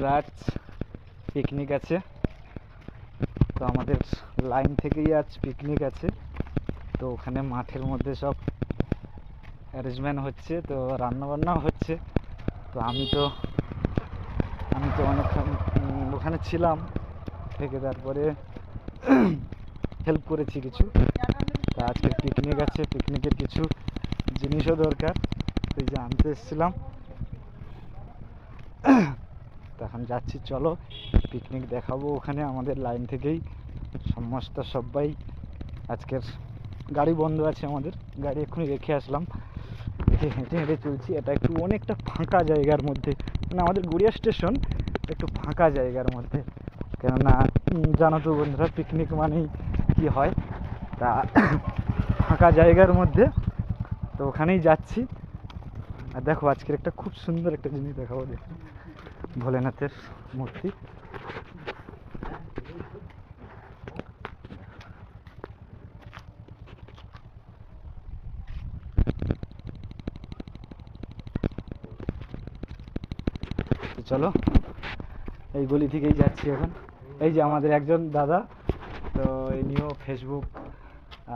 বন্ধুরা আজ পিকনিক আছে, তো আমাদের লাইন থেকেই আজ পিকনিক আছে। তো ওখানে মাঠের মধ্যে সব অ্যারেঞ্জমেন্ট হচ্ছে, তো রান্নাবান্নাও হচ্ছে। তো আমি তো অনেকক্ষণ ওখানে ছিলাম থেকে, তারপরে হেল্প করেছি কিছু। তা আজকের পিকনিক আছে, পিকনিকের কিছু জিনিসও দরকার, এই যে আনতে এসেছিলাম। এখন যাচ্ছি, চলো পিকনিক দেখাবো ওখানে আমাদের লাইন থেকেই সমস্ত সবাই। আজকের গাড়ি বন্ধ আছে, আমাদের গাড়ি এক্ষুনি রেখে আসলাম, হেঁটে হেঁটে চলছি। এটা একটু অনেকটা ফাঁকা জায়গার মধ্যে, মানে আমাদের গড়িয়া স্টেশন একটু ফাঁকা জায়গার মধ্যে, কেননা জানো তো বন্ধুরা পিকনিক মানেই কি হয়, তা ফাঁকা জায়গার মধ্যে। তো ওখানেই যাচ্ছি। আর দেখো আজকের একটা খুব সুন্দর একটা জিনিস দেখাবো, দেখো ভোলেনাথের মূর্তি। চলো এই গলি থেকেই যাচ্ছি এখন। এই যে আমাদের একজন দাদা, তো ইনিও ফেসবুক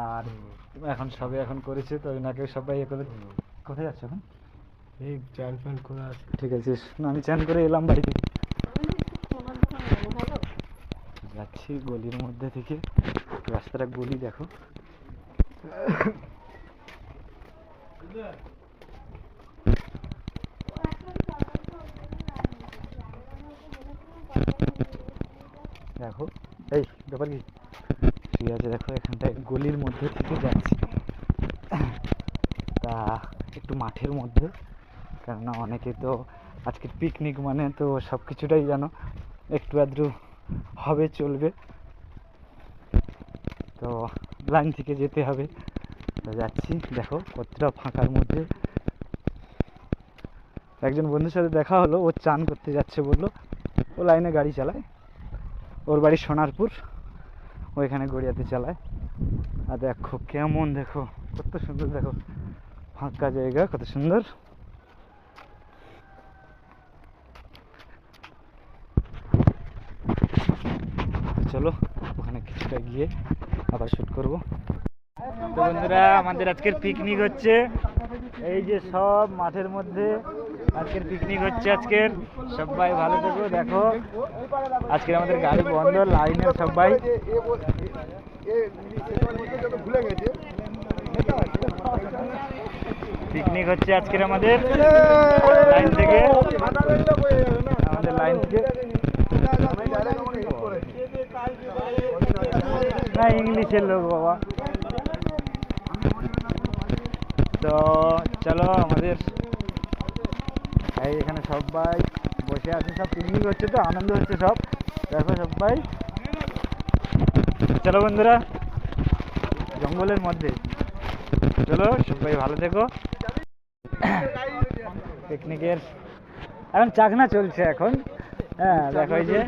আর এখন সবে এখন করেছে, তো এনাকে সবাই এ করে। কোথায় যাচ্ছে এখন? এই চান ফান করে আসে। ঠিক আছে, না আমি চান করে এলাম বাড়ি থেকে, যাচ্ছি গলির মধ্যে থেকে। রাস্তাটা গলি দেখো, দেখো এই ব্যাপার কি, ঠিক আছে দেখো এখানটায় গলির মধ্যে থেকে যাচ্ছি। তা একটু মাঠের মধ্যে, কেননা অনেকে তো আজকে পিকনিক মানে তো সব কিছুটাই জানো, একটু আধটু হবে চলবে, তো লাইন থেকে যেতে হবে। তো যাচ্ছি, দেখো কতটা ফাঁকার মধ্যে। একজন বন্ধুর সাথে দেখা হলো, ও চান করতে যাচ্ছে বললো, ও লাইনে গাড়ি চালায়, ওর বাড়ি সোনারপুর, ওইখানে গড়িয়াতে চালায়। আর দেখো কেমন, দেখো কত সুন্দর, দেখো ফাঁকা জায়গা কত সুন্দর। চলো ওখানে কিছুটা গিয়ে আবার শুট করব। তো বন্ধুরা আমাদের আজকের পিকনিক হচ্ছে, এই যে সব মাঠের মধ্যে আজকের পিকনিক হচ্ছে। আজকের সবাই ভালো থেকো। দেখো আজকে আমাদের গাড়ি বন্ধ, লাইনের সবাই পিকনিক হচ্ছে আজকের আমাদের লাইন থেকে, আমাদের লাইন থেকে না ইংলিশের লোক বাবা। তো চলো আমাদের এই এখানে সবাই বসে আছে, সব পিকনিক হচ্ছে, তো আনন্দ হচ্ছে সব, দেখো সবাই। চলো বন্ধুরা জঙ্গলের মধ্যে, চলো সবাই ভালো থেকো। পিকনিকের এখন চাকনা চলছে এখন, হ্যাঁ দেখো এই যে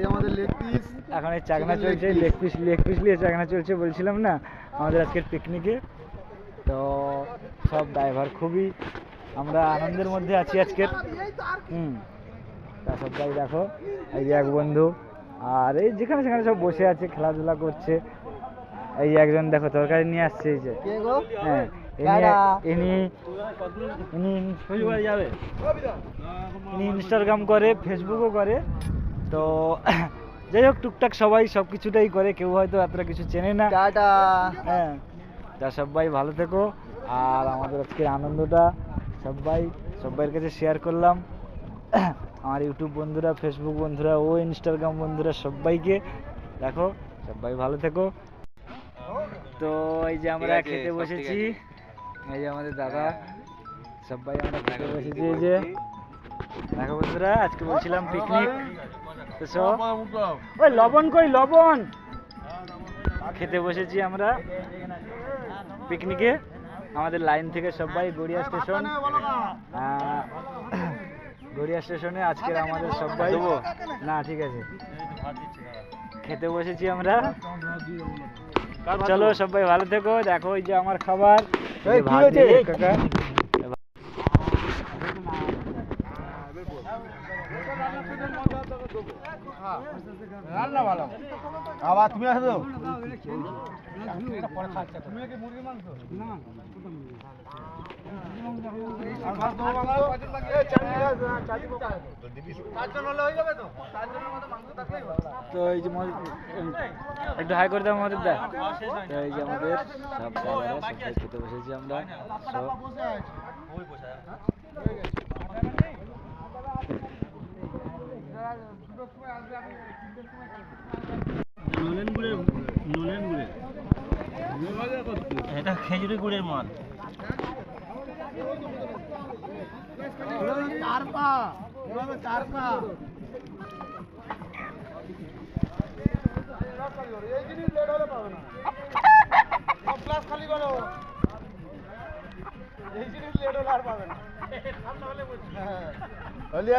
আমাদের লেগ পিস, এখন এই চাকনা চলছে, লেগ পিস নিয়ে চাকনা চলছে বলছিলাম না আমাদের আজকের পিকনিকে। তো সব ড্রাইভার খুবই আমরা আনন্দের মধ্যে আছি আজকের। তা সবাই দেখো এই যে এক বন্ধু, আর এই যেখানে সেখানে সব বসে আছে খেলাধুলা করছে। এই একজন দেখো তরকারি নিয়ে আসছে, এই যে হ্যাঁ ইনি ইনস্টাগ্রাম করে, ফেসবুকও করে। তো যাই হোক টুকটাক সবাই সব কিছুটাই করে, কেউ হয়তো এতটা কিছু চেনে না। হ্যাঁ তা সবাই ভালো থেকো। আর আমাদের আজকের আনন্দটা সবাইয়ের কাছে শেয়ার করলাম, আমার ইউটিউব বন্ধুরা, ফেসবুক বন্ধুরা ও ইনস্টাগ্রাম বন্ধুরা সবাইকে। দেখো সবাই ভালো থেকো। তো এই যে আমরা খেতে বসেছি, এই যে আমাদের দাদা, সবাই আমরা খেতে বসেছি। এই যে দেখো বন্ধুরা আজকে বলছিলাম পিকনিক, তো ওই লবণ কই লবণ, খেতে বসেছি আমরা পিকনিকে আমাদের লাইন থেকে সবাই গড়িয়া স্টেশন, গড়িয়া স্টেশনে আজকের আমাদের সবাই না ঠিক আছে খেতে বসেছি আমরা। চলো সবাই ভালো থেকো। দেখো এই যে আমার খাবার, কাকা রান্না ভালো। আবার তুমি আসো। তো এই যে একটু হাই করে দাও আমাদের দা। তো এই যে আমাদের সব দাদারা সবাই খেতে বসেছি আমরা সব। এটা খেজুরি গুড়ের মাল। খালি